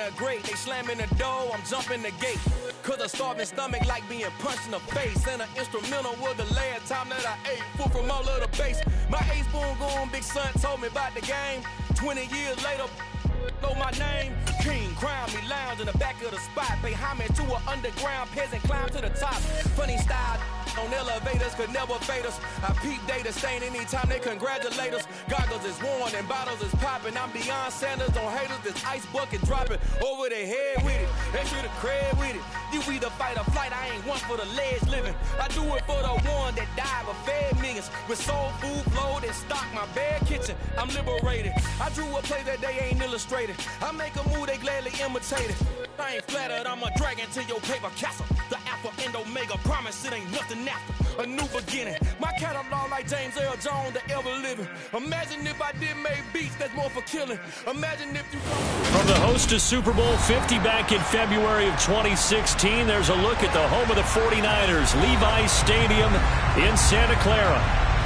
a grate, they slamming the door, I'm jumping the gate. Cause a starving stomach like being punched in the face. And an instrumental was the last time that I ate. Food from all of the base. My ace spoon going, big son told me about the game. 20 years later, know my name. King, crown me, lounge in the back of the spot. Pay homage to an underground peasant, climb to the top. Funny style on elevators could never fade us. I peep data stain anytime they congratulate us. Goggles is worn and bottles is popping. I'm Deion Sanders on haters, this ice bucket dropping over their head with it. Extra the cred with it. You either fight or flight, I ain't one for the ledge living. I do it for the one that died but fed millions. With soul food flowed and stocked my bad kitchen. I'm liberated. I drew a play that they ain't illustrated. I make a move, they gladly imitate it. I ain't flattered, I'm a dragon to your paper castle. The Alpha and Omega, promise it ain't nothing after. A new beginning. My catalog like James Earl Jones, the ever living. Imagine if I did make beats that's more for killing. Imagine if you... From the host to Super Bowl 50 back in February of 2016, there's a look at the home of the 49ers, Levi's Stadium in Santa Clara.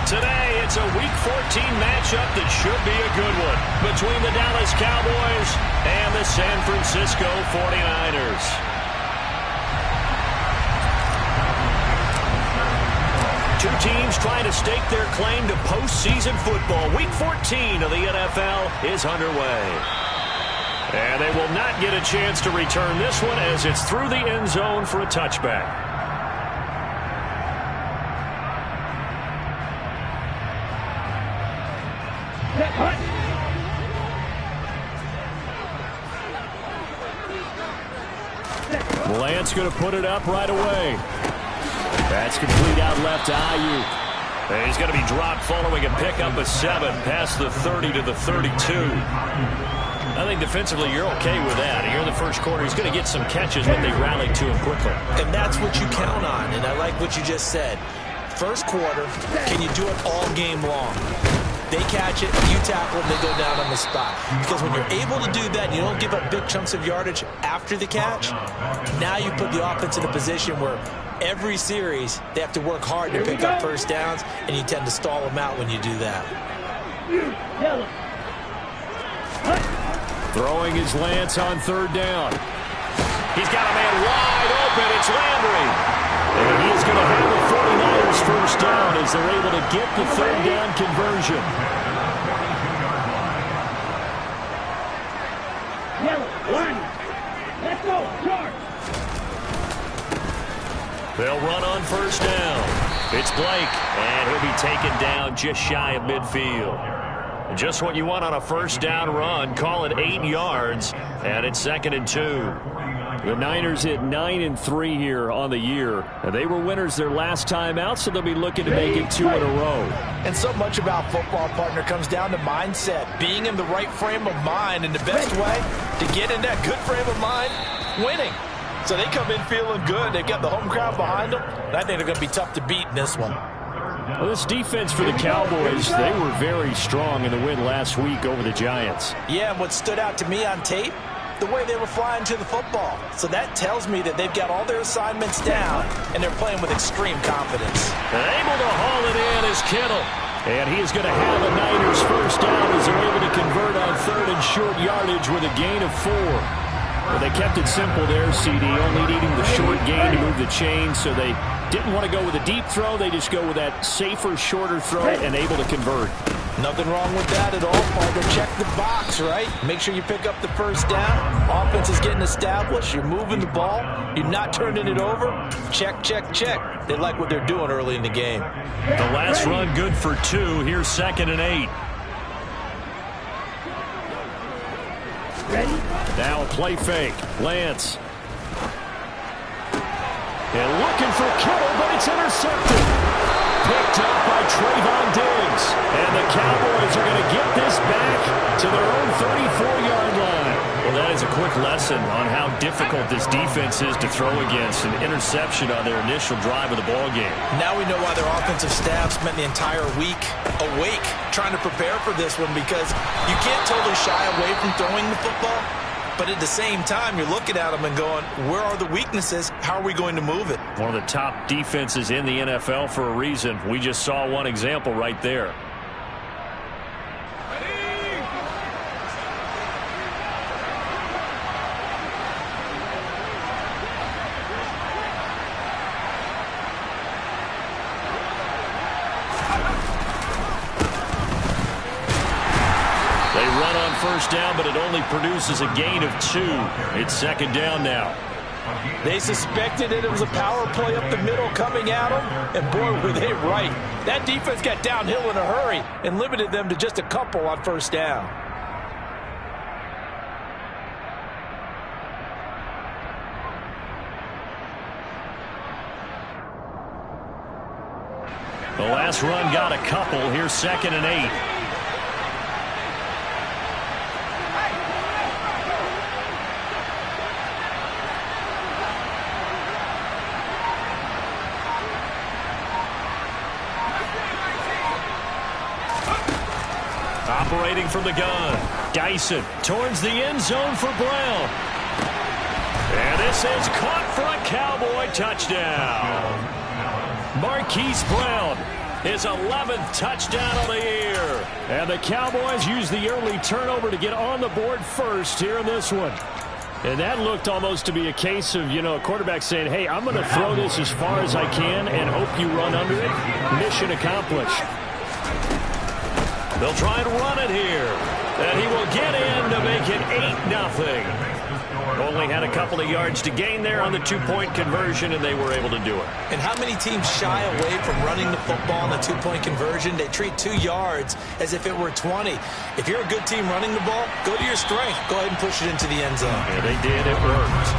Today, it's a Week 14 matchup that should be a good one between the Dallas Cowboys and the San Francisco 49ers. Two teams trying to stake their claim to postseason football. Week 14 of the NFL is underway. And they will not get a chance to return this one as it's through the end zone for a touchback. Lance going to put it up right away. That's complete out left to Ayuk. And he's going to be dropped following a pickup of 7 past the 30 to the 32. I think defensively you're okay with that. Here in the first quarter, he's going to get some catches, but they rallied to him quickly. And that's what you count on, and I like what you just said. First quarter, can you do it all game long? They catch it, you tackle them, they go down on the spot. Because when you're able to do that, you don't give up big chunks of yardage after the catch, now you put the offense in a position where every series they have to work hard to pick up first downs, and you tend to stall them out when you do that. Throwing his Lance on third down. He's got a man wide open. It's Landry. And he's going to have the 49ers first down as they're able to get the third down conversion. Let's go, charge. They'll run on first down. It's Blake, and he'll be taken down just shy of midfield. Just what you want on a first down run. Call it 8 yards, and it's 2nd and 2. The Niners hit 9-3 here on the year. And they were winners their last time out, so they'll be looking to make it 2 in a row. And so much about football, partner, comes down to mindset. Being in the right frame of mind, and the best way to get in that good frame of mind, winning. So they come in feeling good. They've got the home crowd behind them. And I think they're going to be tough to beat in this one. Well, this defense for the Cowboys, they were very strong in the win last week over the Giants. Yeah, and what stood out to me on tape, the way they were flying to the football. So that tells me that they've got all their assignments down, and they're playing with extreme confidence. And able to haul it in is Kittle. And he's going to have a Niners first down as they're able to convert on third and short yardage with a gain of 4. Well, they kept it simple there, CD, only needing the short gain to move the chain, so they didn't want to go with a deep throw. They just go with that safer, shorter throw and able to convert. Nothing wrong with that at all, partner. Check the box, right? Make sure you pick up the first down. Offense is getting established. You're moving the ball. You're not turning it over. Check, check, check. They like what they're doing early in the game. The last run good for 2. Here's 2nd and 8. Now a play fake. Lance. And looking for Kittle, but it's intercepted. Picked up by Trayvon Diggs. And the Cowboys are going to get this back to their own 34-yard line. Well, that is a quick lesson on how difficult this defense is to throw against. An interception on their initial drive of the ballgame. Now we know why their offensive staff spent the entire week awake trying to prepare for this one, because you can't totally shy away from throwing the football. But at the same time, you're looking at them and going, where are the weaknesses? How are we going to move it? One of the top defenses in the NFL for a reason. We just saw one example right there. first down, but it only produces a gain of 2. It's second down now. They suspected it was a power play up the middle coming at them, and boy, were they right. That defense got downhill in a hurry and limited them to just a couple on first down. The last run got a couple. Here's 2nd and 8. Operating from the gun. Dyson towards the end zone for Brown. And this is caught for a Cowboy touchdown. Marquise Brown, his 11th touchdown of the year. And the Cowboys use the early turnover to get on the board first here in this one. And that looked almost to be a case of, a quarterback saying, hey, I'm going to throw this as far as I can and hope you run under it. Mission accomplished. They'll try and run it here. And he will get in to make it 8-0. Only had a couple of yards to gain there on the 2-point conversion, and they were able to do it. And how many teams shy away from running the football on the 2-point conversion? They treat 2 yards as if it were 20. If you're a good team running the ball, go to your strength. Go ahead and push it into the end zone. Yeah, they did. It worked.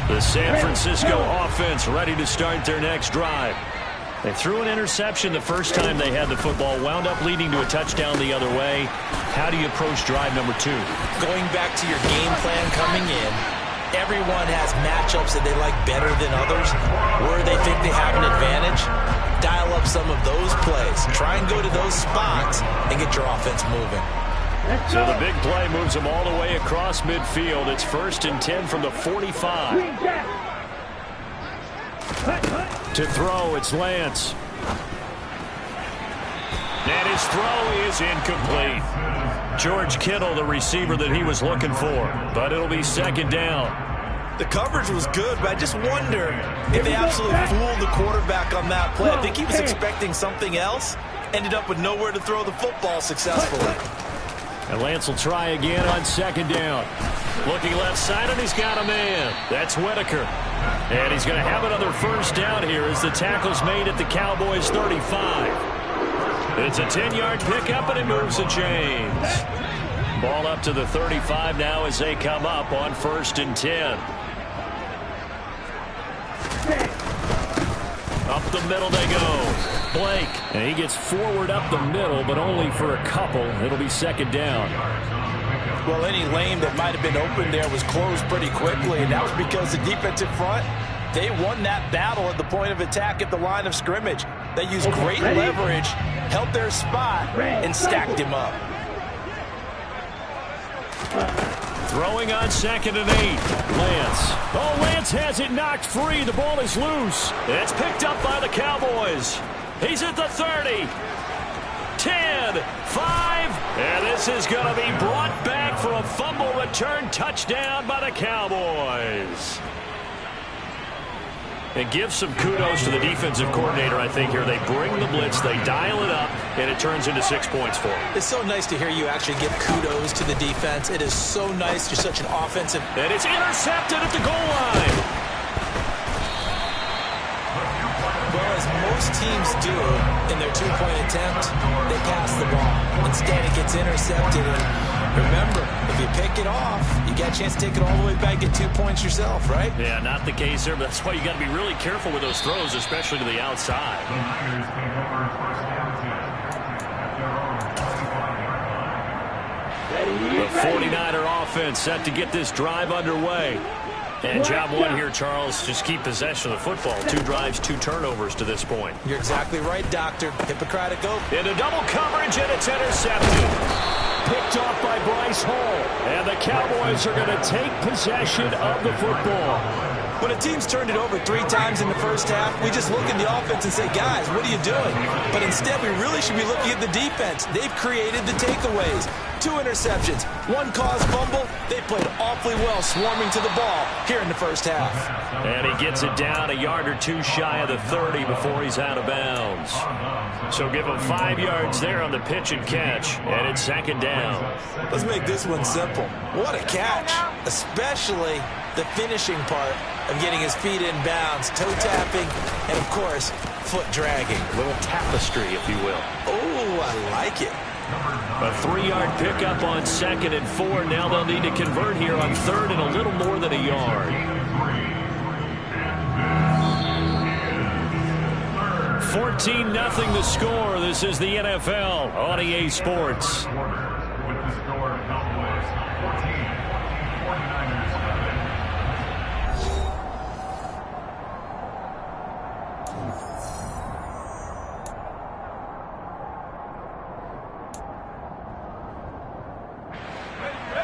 The San Francisco offense ready to start their next drive. They threw an interception the first time they had the football, wound up leading to a touchdown the other way. How do you approach drive number 2? Going back to your game plan coming in, everyone has matchups that they like better than others, where they think they have an advantage. Dial up some of those plays. Try and go to those spots and get your offense moving. So the big play moves them all the way across midfield. It's 1st and 10 from the 45. To throw, it's Lance. And his throw is incomplete. George Kittle, the receiver that he was looking for. But it'll be 2nd down. The coverage was good, but I just wonder if they absolutely fooled the quarterback on that play. I think he was expecting something else. Ended up with nowhere to throw the football successfully. And Lance will try again on 2nd down. Looking left side, and he's got a man. That's Whitaker. And he's going to have another first down here as the tackle's made at the Cowboys' 35. It's a 10-yard pickup, and it moves the chains. Ball up to the 35 now as they come up on 1st and 10. Up the middle they go. Blake, and he gets forward up the middle, but only for a couple. It'll be 2nd down. Well, any lane that might have been open there was closed pretty quickly, and that was because the defensive front, they won that battle at the point of attack at the line of scrimmage. They used great leverage, held their spot, and stacked him up. Throwing on 2nd and 8. Lance. Oh, Lance has it knocked free. The ball is loose. It's picked up by the Cowboys. He's at the 30. 10, 5, and this is going to be brought back for a fumble return touchdown by the Cowboys. And give some kudos to the defensive coordinator, I think, here. They bring the blitz, they dial it up, and it turns into 6 points for them. It's so nice to hear you actually give kudos to the defense. It is so nice. You're such an offensive. And it's intercepted at the goal line. Well, as most teams do in their 2-point attempt, they pass the ball. Instead, it gets intercepted. And remember, if you pick it off, you got a chance to take it all the way back, get 2 points yourself, right? Yeah, not the case there, but that's why you got to be really careful with those throws, especially to the outside. The 49er offense set to get this drive underway. And job 1 here, Charles, just keep possession of the football. 2 drives, 2 turnovers to this point. You're exactly right, Doctor. Hippocratic oath. Into double coverage, and it's intercepted. Picked off by Bryce Hall. And the Cowboys are going to take possession of the football. When a team's turned it over 3 times in the first half, we just look at the offense and say, guys, what are you doing? But instead, we really should be looking at the defense. They've created the takeaways. 2 interceptions, 1 caused fumble. They played awfully well swarming to the ball here in the first half. And he gets it down a yard or 2 shy of the 30 before he's out of bounds. So give him 5 yards there on the pitch and catch, and it's 2nd down. Let's make this one simple. What a catch, especially the finishing part of getting his feet in bounds, toe tapping, and of course, foot dragging. A little tapestry, if you will. Oh, I like it. A 3-yard pickup on 2nd and 4. Now they'll need to convert here on 3rd and a little more than a yard. 14-0 the score. This is the NFL on EA Sports.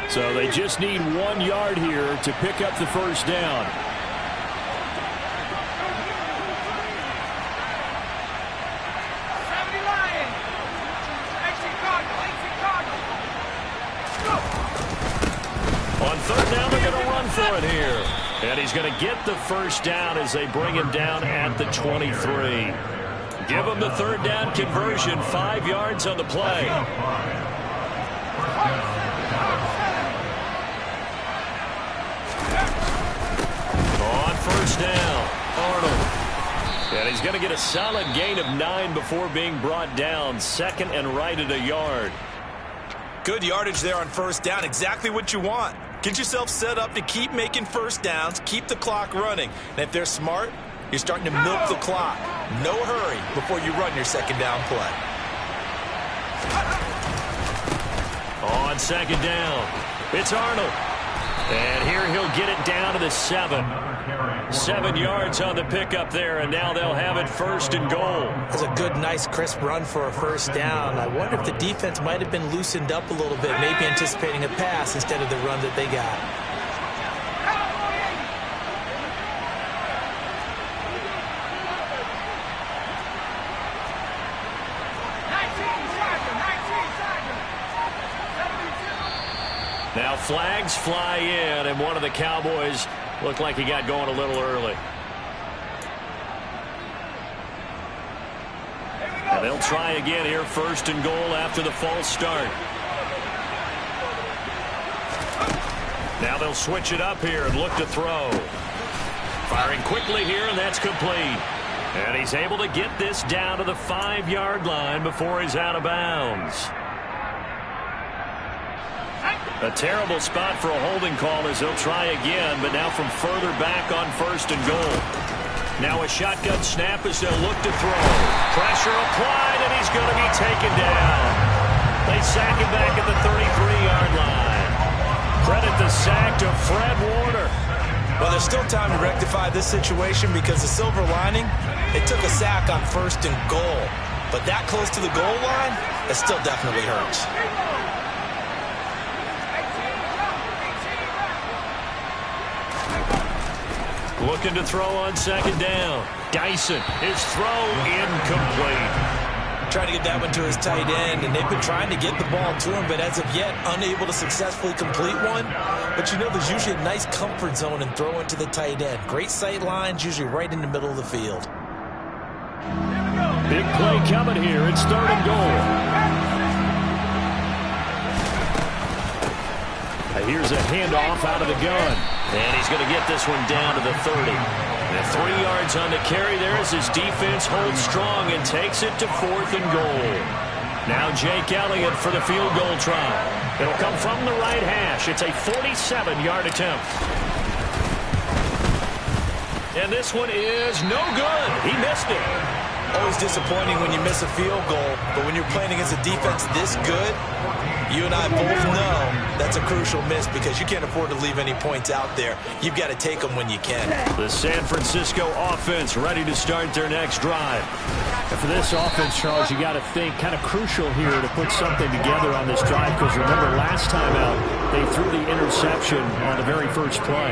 So they just need 1 yard here to pick up the first down. On 3rd down, they're going to run for it here. And he's going to get the first down as they bring him down at the 23. Give him the 3rd down conversion, 5 yards on the play. On 1st down, Arnold. And he's going to get a solid gain of 9 before being brought down. 2nd and right at a yard. Good yardage there on 1st down. Exactly what you want. Get yourself set up to keep making 1st downs, keep the clock running. And if they're smart, you're starting to milk the clock. No hurry before you run your 2nd down play. On 2nd down, it's Arnold. And here he'll get it down to the 7. 7 yards on the pickup there, and now they'll have it 1st and goal. That's a good, nice, crisp run for a 1st down. I wonder if the defense might have been loosened up a little bit, maybe anticipating a pass instead of the run that they got. Now flags fly in, and one of the Cowboys looked like he got going a little early. And they'll try again here, 1st and goal after the false start. Now they'll switch it up here and look to throw. Firing quickly here, and that's complete. And he's able to get this down to the 5-yard line before he's out of bounds. A terrible spot for a holding call as they'll try again, but now from further back on 1st and goal. Now a shotgun snap as they'll look to throw. Pressure applied, and he's going to be taken down. They sack him back at the 33-yard line. Credit the sack to Fred Warner. Well, there's still time to rectify this situation because the silver lining, it took a sack on 1st and goal. But that close to the goal line, it still definitely hurts. Looking to throw on 2nd down. Dyson, his throw incomplete. Trying to get that one to his tight end, and they've been trying to get the ball to him, but as of yet, unable to successfully complete one. But you know, there's usually a nice comfort zone in throwing to the tight end. Great sight lines, usually right in the middle of the field. Big play coming here. It's 3rd and goal. Here's a handoff out of the gun. And he's going to get this one down to the 30. And 3 yards on the carry there as his defense holds strong and takes it to 4th and goal. Now Jake Elliott for the field goal try. It'll come from the right hash. It's a 47-yard attempt. And this one is no good. He missed it. Always disappointing when you miss a field goal, but when you're playing against a defense this good, you and I both know That's a crucial miss because you can't afford to leave any points out there. You've got to take them when you can. The San Francisco offense ready to start their next drive. And for this offense, Charles, you got to think kind of crucial here to put something together on this drive because remember last time out they threw the interception on the very first play.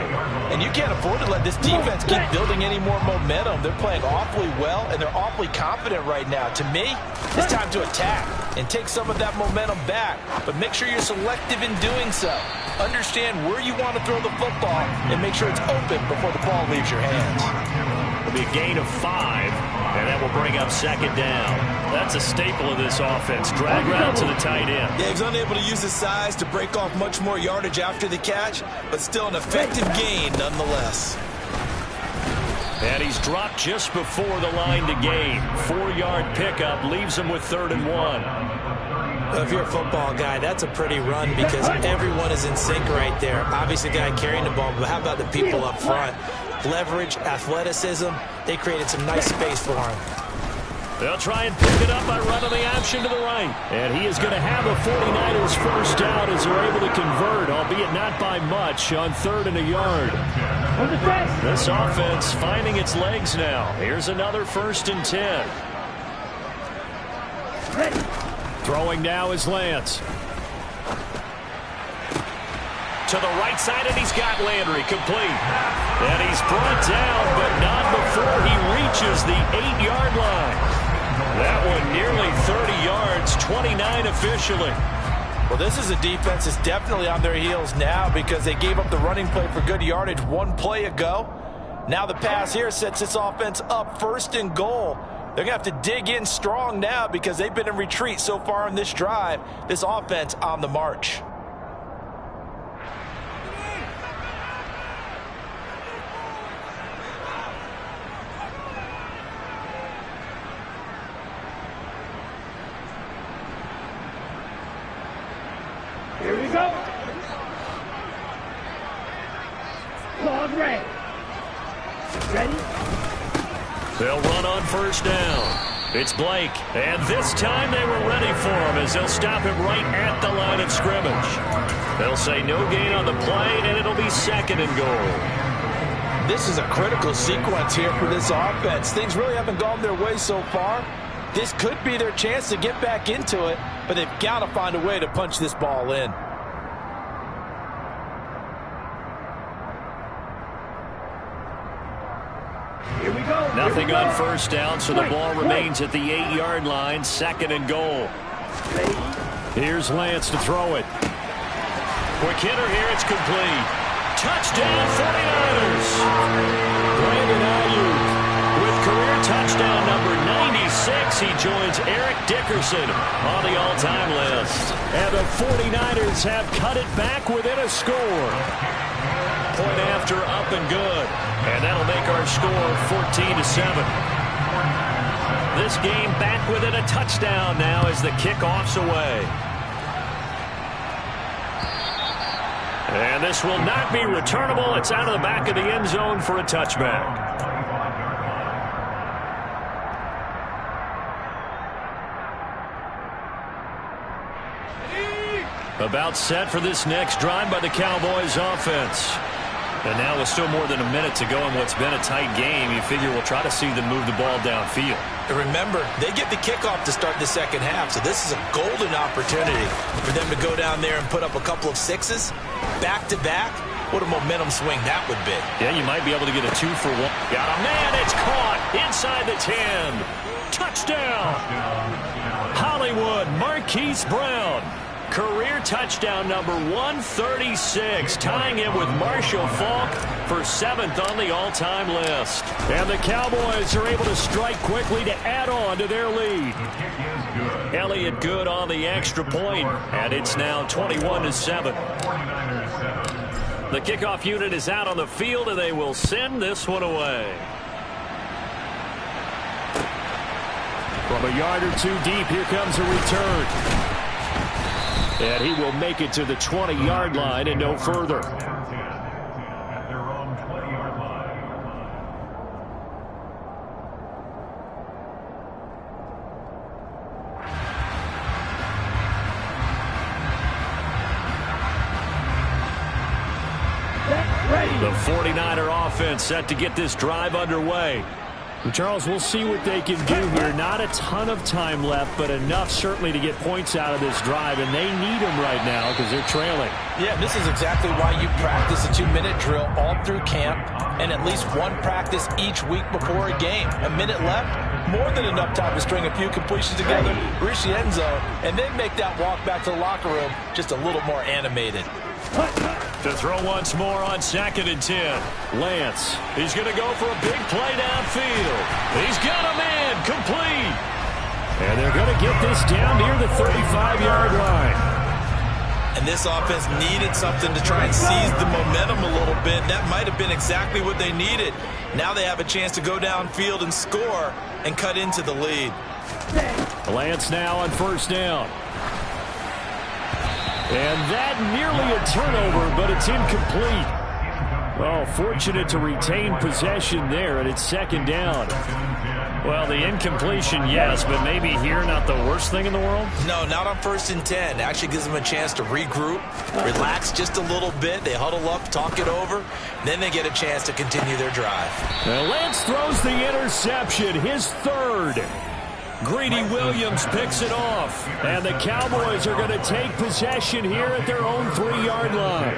And you can't afford to let this defense keep building any more momentum. They're playing awfully well and they're awfully confident right now. To me, it's time to attack and take some of that momentum back, but make sure you're selective in doing so. Understand where you want to throw the football and make sure it's open before the ball leaves your hands. It'll be a gain of 5, and that will bring up second down. That's a staple of this offense. Drag route to the tight end. Yeah, he's unable to use his size to break off much more yardage after the catch, but still an effective gain nonetheless. And he's dropped just before the line to gain. 4-yard pickup leaves him with 3rd and 1. Well, if you're a football guy, that's a pretty run because everyone is in sync right there. Obviously, the guy carrying the ball, but how about the people up front? Leverage, athleticism, they created some nice space for him. They'll try and pick it up by running the option to the right. And he is going to have a 49ers first down as they're able to convert, albeit not by much, on 3rd and a yard. This offense finding its legs now. Here's another 1st and 10. Throwing now is Lance. To the right side, and he's got Landry complete. And he's brought down, but not before he reaches the 8-yard line. That one nearly 30 yards, 29 officially. Well, this is a defense that's definitely on their heels now because they gave up the running play for good yardage one play ago. Now the pass here sets this offense up 1st and goal. They're going to have to dig in strong now because they've been in retreat so far in this drive. This offense on the march. Here we go. Claude Ray. Ready? They'll run on 1st down. It's Blake, and this time they were ready for him as they'll stop him right at the line of scrimmage. They'll say no gain on the play, and it'll be 2nd and goal. This is a critical sequence here for this offense. Things really haven't gone their way so far. This could be their chance to get back into it, but they've got to find a way to punch this ball in. Here we go. Nothing on 1st down, so the ball remains at the 8-yard line, 2nd and goal. Here's Lance to throw it. Quick hitter here, it's complete. Touchdown 49ers! Brandon Ayuk with career touchdown number 96. He joins Eric Dickerson on the all-time list. And the 49ers have cut it back within a score. Point after, up and good. And that'll make our score 14-7. This game back within a touchdown now as the kickoff's away. And this will not be returnable. It's out of the back of the end zone for a touchback. About set for this next drive by the Cowboys offense. And now with still more than a minute to go in what's been a tight game, you figure we'll try to see them move the ball downfield. And remember, they get the kickoff to start the second half, so this is a golden opportunity for them to go down there and put up a couple of 6s back-to-back. What a momentum swing that would be. Yeah, you might be able to get a 2-for-1. Got a man, it's caught inside the 10. Touchdown! Hollywood Marquise Brown. Career touchdown number 136, tying him with Marshall Faulk for 7th on the all-time list. And the Cowboys are able to strike quickly to add on to their lead. Elliott good on the extra point, and it's now 21-7. The kickoff unit is out on the field, and they will send this one away. From a yard or two deep, here comes a return. And he will make it to the 20-yard line and no further. 49er offense set to get this drive underway. And Charles, we'll see what they can do here. Not a ton of time left, but enough certainly to get points out of this drive, and they need them right now because they're trailing. Yeah, this is exactly why you practice a 2-minute drill all through camp and at least one practice each week before a game. A minute left, more than enough time to string a few completions together, reach the end zone, and then make that walk back to the locker room just a little more animated. To throw once more on 2nd and 10. Lance. He's going to go for a big play downfield. He's got a man complete. And they're going to get this down near the 35-yard line. And this offense needed something to try and seize the momentum a little bit. That might have been exactly what they needed. Now they have a chance to go downfield and score and cut into the lead. Lance now on 1st down. And that nearly a turnover, but it's incomplete. Oh, fortunate to retain possession there, and it's 2nd down. Well, the incompletion, yes, but maybe here not the worst thing in the world? No, not on 1st and 10. Actually gives them a chance to regroup, relax just a little bit. They huddle up, talk it over. Then they get a chance to continue their drive. Now Lance throws the interception, his 3rd. Greedy Williams picks it off. And the Cowboys are going to take possession here at their own 3-yard line.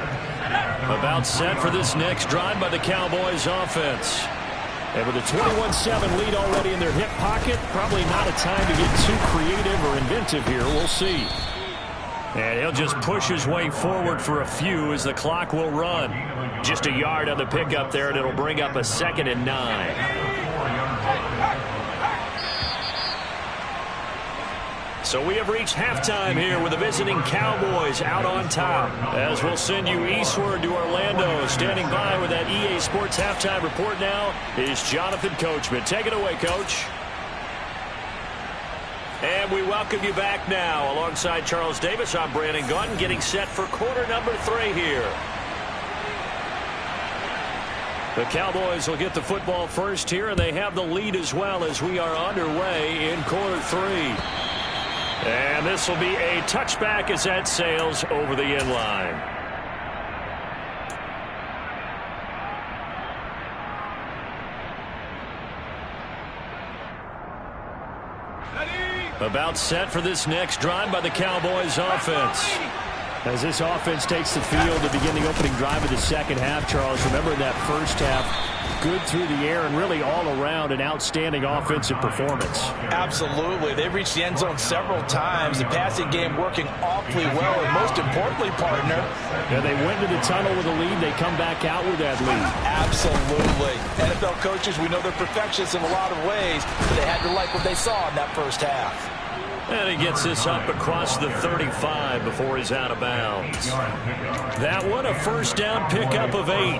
About set for this next drive by the Cowboys offense. And with a 21-7 lead already in their hip pocket, probably not a time to get too creative or inventive here. We'll see. And he'll just push his way forward for a few as the clock will run. Just a yard on the pickup there, and it'll bring up a 2nd and 9. So we have reached halftime here with the visiting Cowboys out on top. As we'll send you eastward to Orlando. Standing by with that EA Sports halftime report now is Jonathan Coachman. Take it away, Coach. And we welcome you back now. Alongside Charles Davis, I'm Brandon Gunn, getting set for quarter number 3 here. The Cowboys will get the football first here, and they have the lead as well as we are underway in quarter 3. And this will be a touchback as that sails over the end line. About set for this next drive by the Cowboys offense. As this offense takes the field to begin the opening drive of the 2nd half, Charles, remember in that 1st half, good through the air and really all around an outstanding offensive performance. Absolutely. They've reached the end zone several times. The passing game working awfully well. And most importantly, partner, yeah, they went to the tunnel with a lead. They come back out with that lead. Absolutely. NFL coaches, we know they're perfectionists in a lot of ways, but they had to like what they saw in that 1st half. And he gets this up across the 35 before he's out of bounds. That one, a 1st down pickup of 8.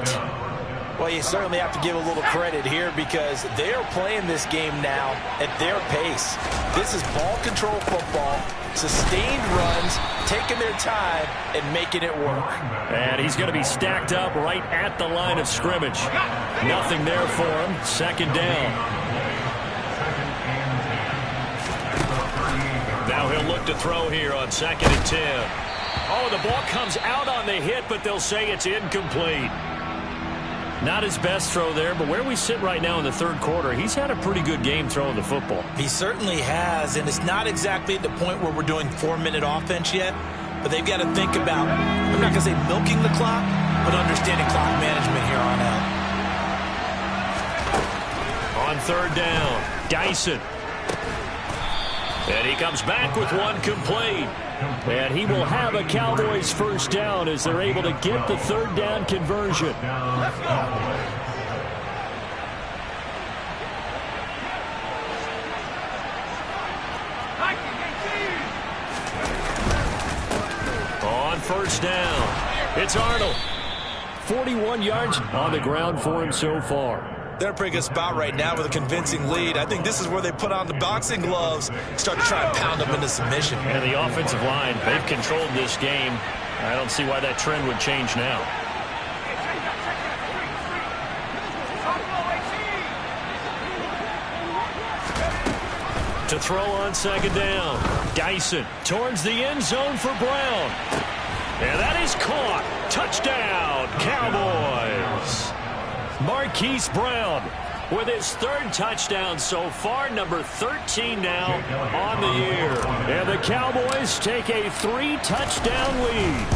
Well, you certainly have to give a little credit here because they are playing this game now at their pace. This is ball control football, sustained runs, taking their time, and making it work. And he's going to be stacked up right at the line of scrimmage. Nothing there for him. 2nd down. Now he'll look to throw here on 2nd and 10. Oh, the ball comes out on the hit, but they'll say it's incomplete. Not his best throw there, but where we sit right now in the 3rd quarter, he's had a pretty good game throwing the football. He certainly has, and it's not exactly at the point where we're doing 4-minute offense yet, but they've got to think about, I'm not going to say milking the clock, but understanding clock management here on out. On 3rd down, Dyson. And he comes back with one complete. And he will have a Cowboys 1st down as they're able to get the 3rd down conversion. On 1st down, it's Arnold. 41 yards on the ground for him so far. They're in a pretty good spot right now with a convincing lead. I think this is where they put on the boxing gloves, start to try and pound them into submission. And the offensive line, they've controlled this game. I don't see why that trend would change now. To throw on 2nd down, Dyson towards the end zone for Brown. And that is caught. Touchdown, Cowboys. Marquise Brown with his third touchdown so far, number 13 now on the year. And the Cowboys take a 3-touchdown lead.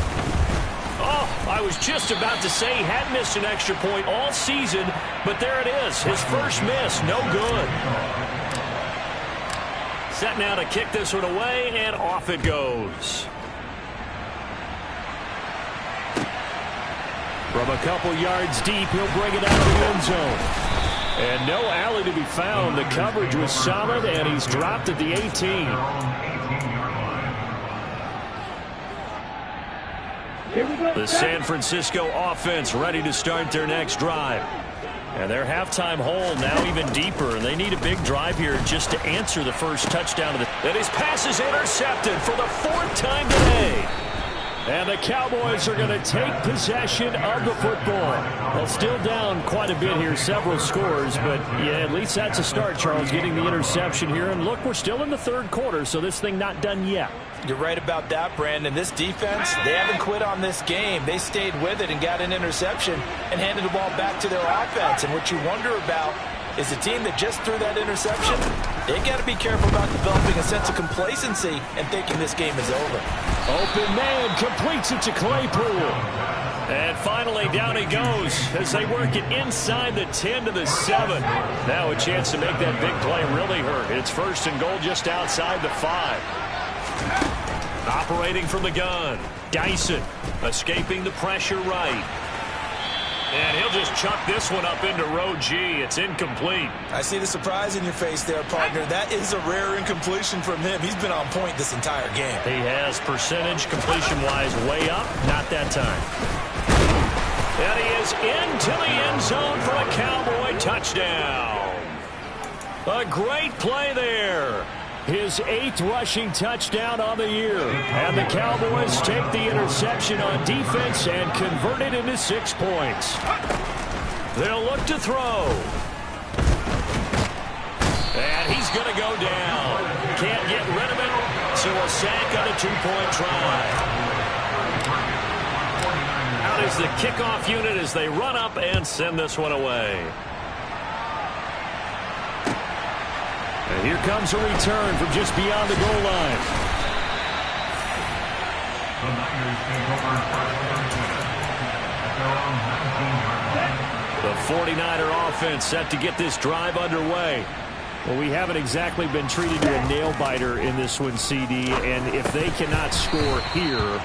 Oh, I was just about to say he hadn't missed an extra point all season, but there it is. His first miss, no good. Set now to kick this one away, and off it goes. From a couple yards deep, he'll bring it out of the end zone. And no alley to be found. The coverage was solid, and he's dropped at the 18. The San Francisco offense ready to start their next drive. And their halftime hole now even deeper, and they need a big drive here just to answer the first touchdown. And his pass is intercepted for the 4th time today. And the Cowboys are going to take possession of the football. Well, still down quite a bit here, several scores, but yeah, at least that's a start, Charles, getting the interception here. And look, we're still in the third quarter, so this thing not done yet. You're right about that, Brandon. This defense, they haven't quit on this game. They stayed with it and got an interception and handed the ball back to their offense. And what you wonder about is the team that just threw that interception, they got to be careful about developing a sense of complacency and thinking this game is over. Open man completes it to Claypool. And finally down he goes as they work it inside the 10 to the 7. Now a chance to make that big play really hurt. It's 1st and goal just outside the 5. Operating from the gun, Dyson escaping the pressure right. And he'll just chuck this one up into row G. It's incomplete. I see the surprise in your face there, partner. That is a rare incompletion from him. He's been on point this entire game. He has percentage completion-wise way up. Not that time. And he is into the end zone for a Cowboy touchdown. A great play there. His 8th rushing touchdown on the year. And the Cowboys take the interception on defense and convert it into 6 points. They'll look to throw. And he's going to go down. Can't get rid of it, so a sack on a 2-point try. Out is the kickoff unit as they run up and send this one away. And here comes a return from just beyond the goal line. The 49er offense set to get this drive underway. Well, we haven't exactly been treated to a nail-biter in this one, CD, and if they cannot score here,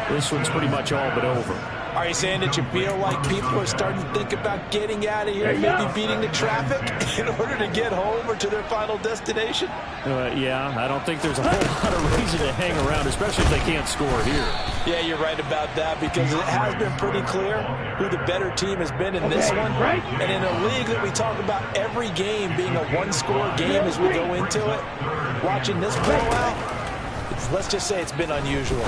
this one's pretty much all but over. Are you saying that you feel like people are starting to think about getting out of here, maybe beating the traffic in order to get home or to their final destination? Yeah, I don't think there's a whole lot of reason to hang around, especially if they can't score here. Yeah, you're right about that, because it has been pretty clear who the better team has been in this one. And in a league that we talk about every game being a one-score game as we go into it, watching this blowout, let's just say it's been unusual.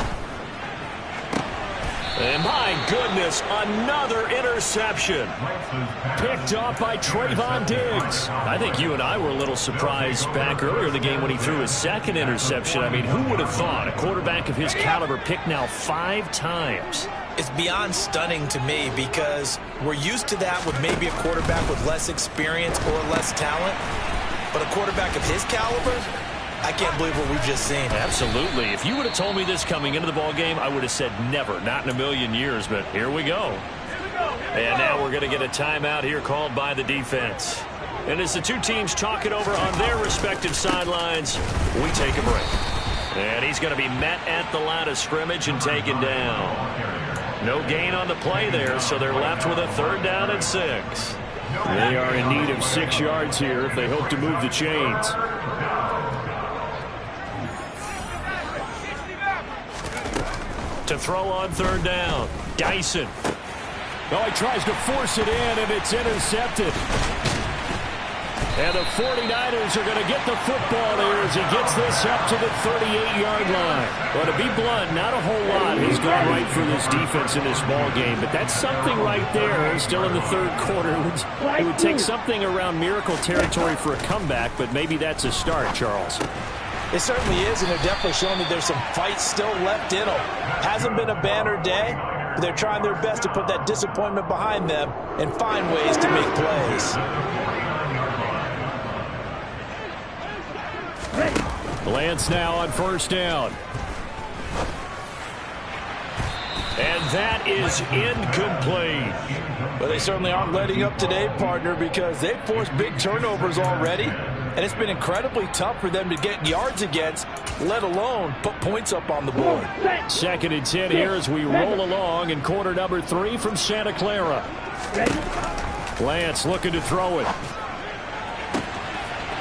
And my goodness, another interception. Picked off by Trayvon Diggs. I think you and I were a little surprised back earlier in the game when he threw his 2nd interception. I mean, who would have thought a quarterback of his caliber picked now 5 times? It's beyond stunning to me, because we're used to that with maybe a quarterback with less experience or less talent. But a quarterback of his caliber, I can't believe what we've just seen. Absolutely. If you would have told me this coming into the ball game, I would have said never, not in a million years, but here we go. And now we're going to get a timeout here called by the defense. And as the two teams talk it over on their respective sidelines, we take a break. And he's going to be met at the line of scrimmage and taken down. No gain on the play there, so they're left with a 3rd down and 6. They are in need of 6 yards here if they hope to move the chains. To throw on 3rd down, Dyson. Oh, he tries to force it in, and it's intercepted. And the 49ers are going to get the football there as he gets this up to the 38-yard line. Well, to be blunt, not a whole lot has gone right for this defense in this ball game, but that's something right there. Still in the 3rd quarter. It would take something around miracle territory for a comeback, but maybe that's a start, Charles. It certainly is, and they're definitely showing that there's some fight still left in them. Hasn't been a banner day, but they're trying their best to put that disappointment behind them and find ways to make plays. Lance now on first down. And that is incomplete. Well, they certainly aren't letting up today, partner, because they've forced big turnovers already, and it's been incredibly tough for them to get yards against, let alone put points up on the board. 2nd and 10 here as we roll along in quarter number 3 from Santa Clara. Lance looking to throw it.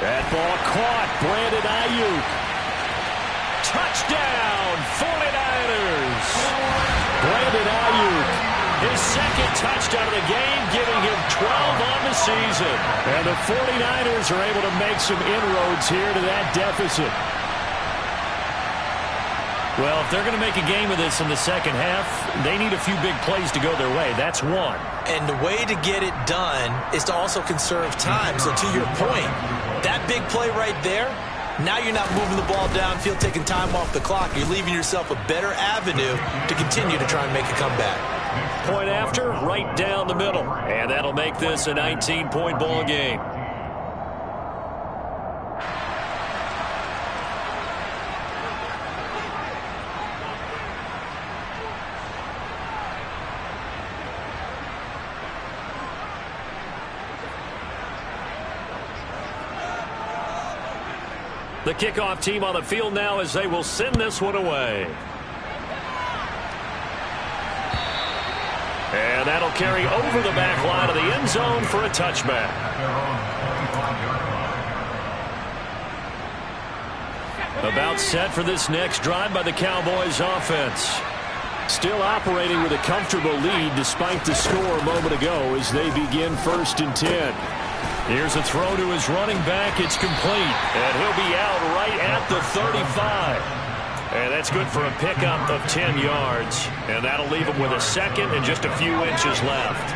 That ball caught. Brandon Ayuk. Touchdown, 49ers. Brandon Ayuk, his 2nd touchdown of the game, giving him 12 on the season. And the 49ers are able to make some inroads here to that deficit. Well, if they're going to make a game of this in the second half, they need a few big plays to go their way. That's one. And the way to get it done is to also conserve time. So to your point, that big play right there, now you're not moving the ball downfield, taking time off the clock. You're leaving yourself a better avenue to continue to try and make a comeback. Point after, right down the middle. And that'll make this a 19-point ball game. The kickoff team on the field now as they will send this one away. And that'll carry over the back line of the end zone for a touchback. About set for this next drive by the Cowboys offense. Still operating with a comfortable lead despite the score a moment ago as they begin 1st and 10. Here's a throw to his running back. It's complete. And he'll be out right at the 35. And that's good for a pickup of 10 yards. And that'll leave him with a 2nd and just a few inches left.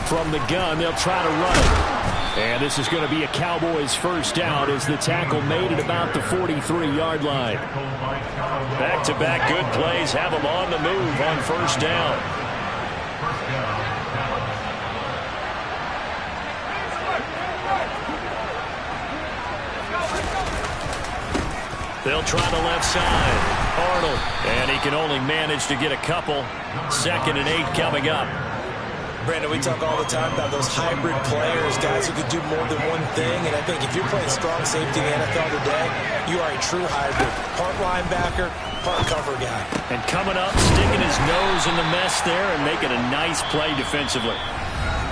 From the gun, they'll try to run it. And this is going to be a Cowboys first down as the tackle made at about the 43-yard line. Back-to-back good plays have them on the move on first down. They'll try the left side. Arnold. And he can only manage to get a couple. 2nd and 8 coming up. Brandon, we talk all the time about those hybrid players, guys who could do more than one thing. And I think if you're playing strong safety in the NFL today, you are a true hybrid. Part linebacker, part cover guy. And coming up, sticking his nose in the mess there and making a nice play defensively.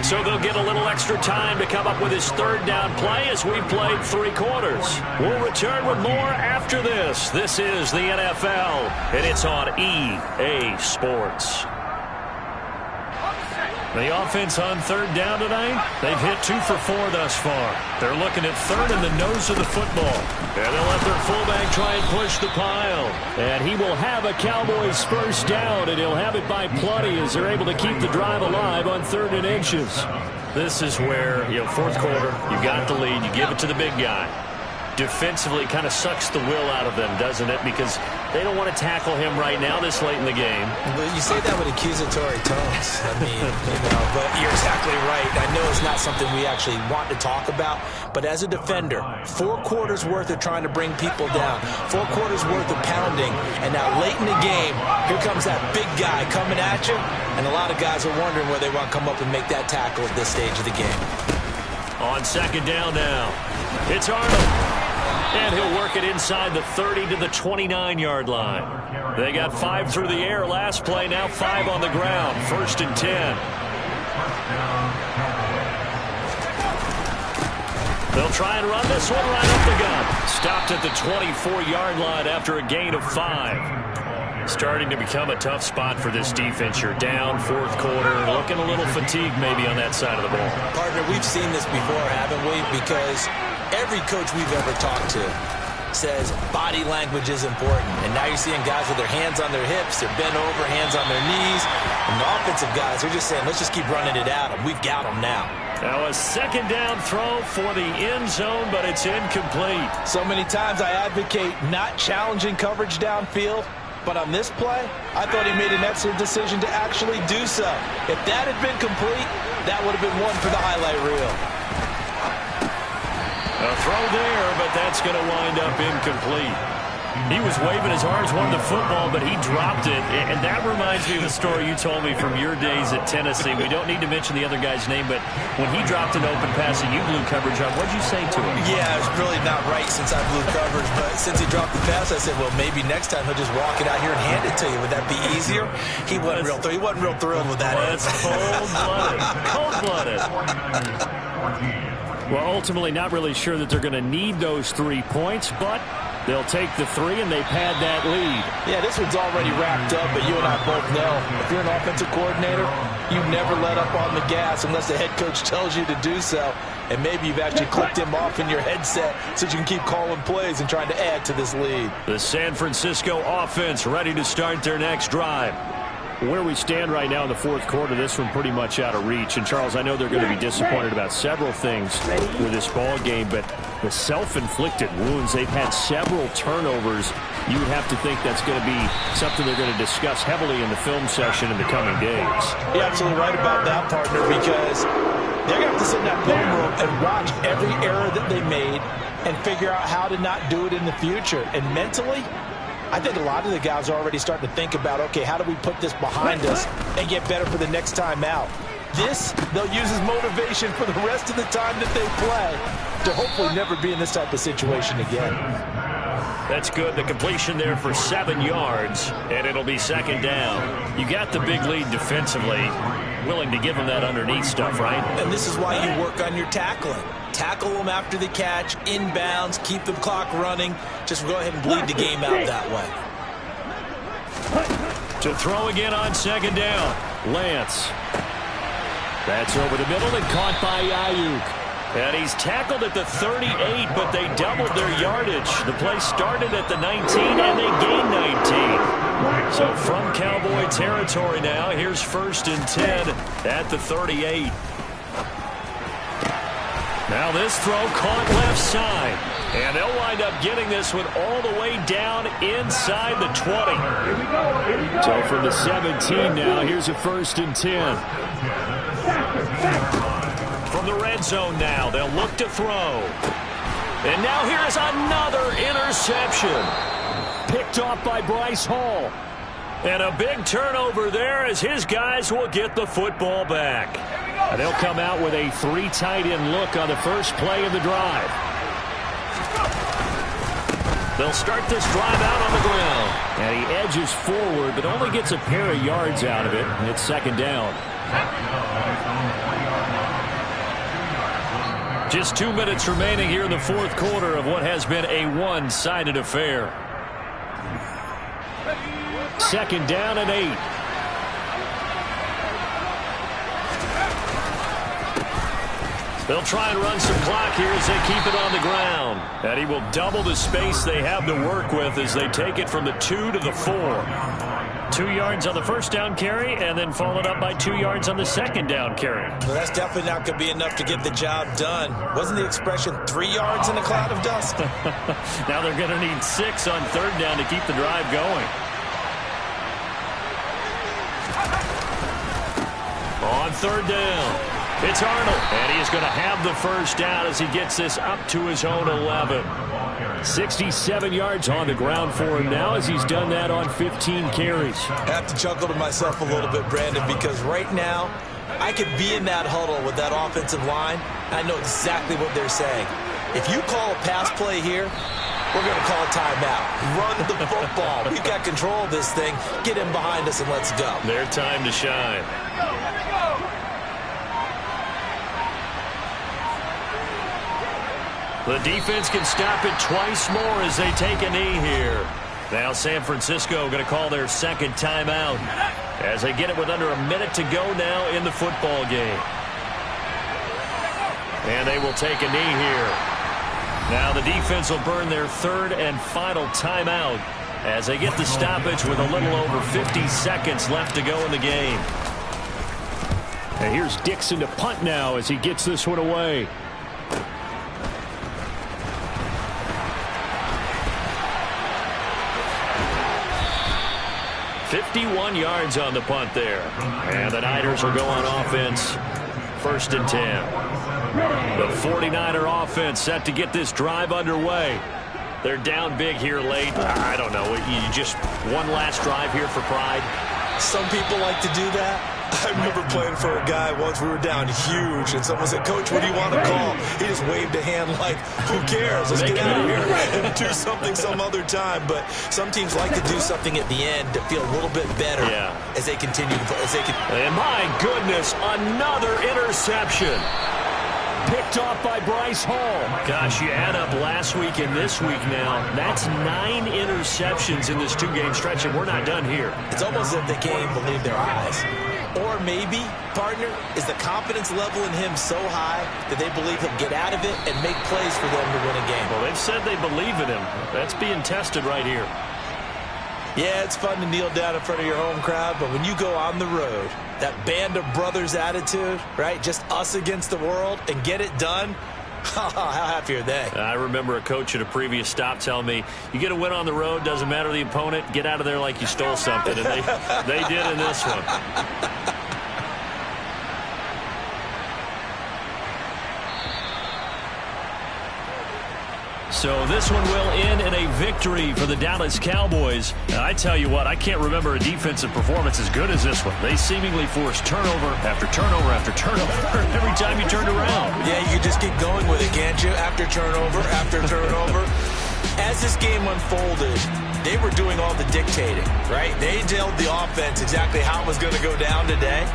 So they'll get a little extra time to come up with his 3rd down play as we've played 3 quarters. We'll return with more after this. This is the NFL, and it's on EA Sports. The offense on 3rd down tonight, they've hit 2 for 4 thus far. They're looking at 3rd in the nose of the football. And they'll let their fullback try and push the pile. And he will have a Cowboys first down, and he'll have it by plenty as they're able to keep the drive alive on 3rd and inches. This is where, 4th quarter, you got the lead, you give it to the big guy. Defensively kind of sucks the will out of them, doesn't it? Because they don't want to tackle him right now this late in the game. Well, you say that with accusatory tones. I mean, but you're exactly right. I know it's not something we actually want to talk about, but as a defender, 4 quarters worth of trying to bring people down, 4 quarters worth of pounding, and now late in the game, here comes that big guy coming at you, and a lot of guys are wondering whether they want to come up and make that tackle at this stage of the game. On 2nd down now, it's Arnold. And he'll work it inside the 30 to the 29-yard line. They got 5 through the air last play, now 5 on the ground. 1st and 10. They'll try and run this one right up the gut. Stopped at the 24-yard line after a gain of 5. Starting to become a tough spot for this defense. You're down 4th quarter, looking a little fatigued maybe on that side of the ball. Partner, we've seen this before, haven't we? Because every coach we've ever talked to says body language is important. And now you're seeing guys with their hands on their hips, they're bent over, hands on their knees. And the offensive guys are just saying, let's just keep running it at them. We've got them now. Now a second down throw for the end zone, but it's incomplete. So many times I advocate not challenging coverage downfield, but on this play, I thought he made an excellent decision to actually do so. If that had been complete, that would have been one for the highlight reel. A throw there, but that's going to wind up incomplete. He was waving his arms, wanted the football, but he dropped it. And that reminds me of the story you told me from your days at Tennessee. We don't need to mention the other guy's name, but when he dropped an open pass and you blew coverage on, what did you say to him? Yeah, it's really not right since I blew coverage, but since he dropped the pass, I said, well, maybe next time he'll just walk it out here and hand it to you. Would that be easier? He wasn't real thrilled with that. That's cold-blooded. Cold-blooded. Well, ultimately, not really sure that they're going to need those 3 points, but they'll take the 3 and they pad that lead. Yeah, this one's already wrapped up, but you and I both know if you're an offensive coordinator, you never let up on the gas unless the head coach tells you to do so. And maybe you've actually clicked him off in your headset so you can keep calling plays and trying to add to this lead. The San Francisco offense ready to start their next drive. Where we stand right now in the fourth quarter, this one pretty much out of reach. And, Charles, I know they're going to be disappointed about several things with this ball game, but the self-inflicted wounds, they've had several turnovers. You would have to think that's going to be something they're going to discuss heavily in the film session in the coming days. You're absolutely right about that, partner, because they're going to have to sit in that film room and watch every error that they made and figure out how to not do it in the future. And mentally, I think a lot of the guys are already starting to think about, okay, how do we put this behind us and get better for the next time out? This, they'll use as motivation for the rest of the time that they play to hopefully never be in this type of situation again. That's good. The completion there for 7 yards, and it'll be second down. You got the big lead defensively. Willing to give them that underneath stuff, right? And this is why you work on your tackling. Tackle them after the catch, inbounds, keep the clock running. Just go ahead and bleed the game out that way. To throw again on second down, Lance. That's over the middle and caught by Ayuk. And he's tackled at the 38, but they doubled their yardage. The play started at the 19, and they gained 19. So from Cowboy territory now, here's 1st and 10 at the 38. Now this throw caught left side. And they'll wind up getting this one all the way down inside the 20. So from the 17 now, here's a 1st and 10. From the red zone now, they'll look to throw. And now here's another interception. Picked off by Bryce Hall. And a big turnover there as his guys will get the football back. And they'll come out with a 3 tight end look on the first play of the drive. They'll start this drive out on the ground. And he edges forward, but only gets a pair of yards out of it. And it's second down. Just 2 minutes remaining here in the fourth quarter of what has been a one-sided affair. Second down and 8. They'll try and run some clock here as they keep it on the ground. And he will double the space they have to work with as they take it from the 2 to the 4. 2 yards on the first down carry, and then followed up by 2 yards on the second down carry. Well, that's definitely not going to be enough to get the job done. Wasn't the expression 3 yards in a cloud of dust? Now they're going to need 6 on third down to keep the drive going. On third down, it's Arnold, and he is going to have the first down as he gets this up to his own 11. 67 yards on the ground for him now as he's done that on 15 carries. I have to chuckle to myself a little bit, Brandon, because right now I could be in that huddle with that offensive line. I know exactly what they're saying. If you call a pass play here, we're going to call a timeout. Run the football. We've got control of this thing. Get him behind us and let's go. Their time to shine. The defense can stop it twice more as they take a knee here. Now San Francisco going to call their second timeout as they get it with under a minute to go now in the football game. And they will take a knee here. Now the defense will burn their third and final timeout as they get the stoppage with a little over 50 seconds left to go in the game. And here's Dixon to punt now as he gets this one away. "51 yards on the punt there. And the Niners will go on offense. 1st and 10. The 49er offense set to get this drive underway. They're down big here late. I don't know. You just one last drive here for pride. Some people like to do that. I remember playing for a guy once. We were down huge, and someone said, "Coach, what do you want to call?" He just waved a hand like, "Who cares? Let's get out of here and do something some other time." But some teams like to do something at the end to feel a little bit better as they continue to play. And my goodness, another interception. Picked off by Bryce Hall. Gosh, you add up last week and this week now. That's 9 interceptions in this 2-game stretch, and we're not done here. It's almost as if they can't even believe their eyes. Or maybe, partner, is the confidence level in him so high that they believe he'll get out of it and make plays for them to win a game. Well, they've said they believe in him. That's being tested right here. Yeah, it's fun to kneel down in front of your home crowd, but when you go on the road, that band of brothers attitude, right, just us against the world, and get it done, how happy are they? I remember a coach at a previous stop telling me, you get a win on the road, doesn't matter the opponent, get out of there like you stole something, and they did in this one. So this one will end in a victory for the Dallas Cowboys. And I tell you what, I can't remember a defensive performance as good as this one. They seemingly forced turnover after turnover after turnover every time you turned around. Yeah, you just keep going with it, can't you? After turnover, after turnover. As this game unfolded, they were doing all the dictating, right? They told the offense exactly how it was going to go down today.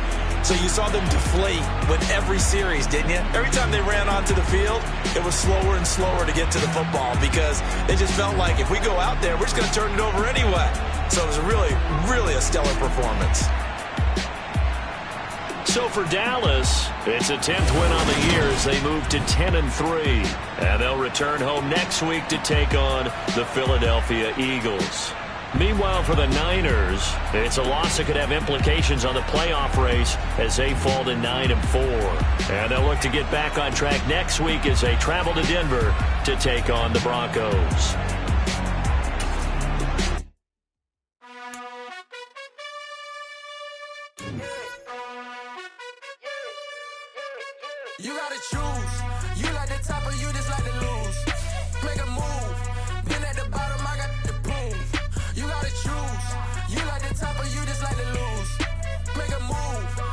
So you saw them deflate with every series, didn't you? Every time they ran onto the field, it was slower and slower to get to the football because it just felt like if we go out there, we're just going to turn it over anyway. So it was really, really a stellar performance. So for Dallas, it's a 10th win on the year as they move to 10-3. And they'll return home next week to take on the Philadelphia Eagles. Meanwhile, for the Niners, it's a loss that could have implications on the playoff race as they fall to 9-4. And they'll look to get back on track next week as they travel to Denver to take on the Broncos. You gotta choose.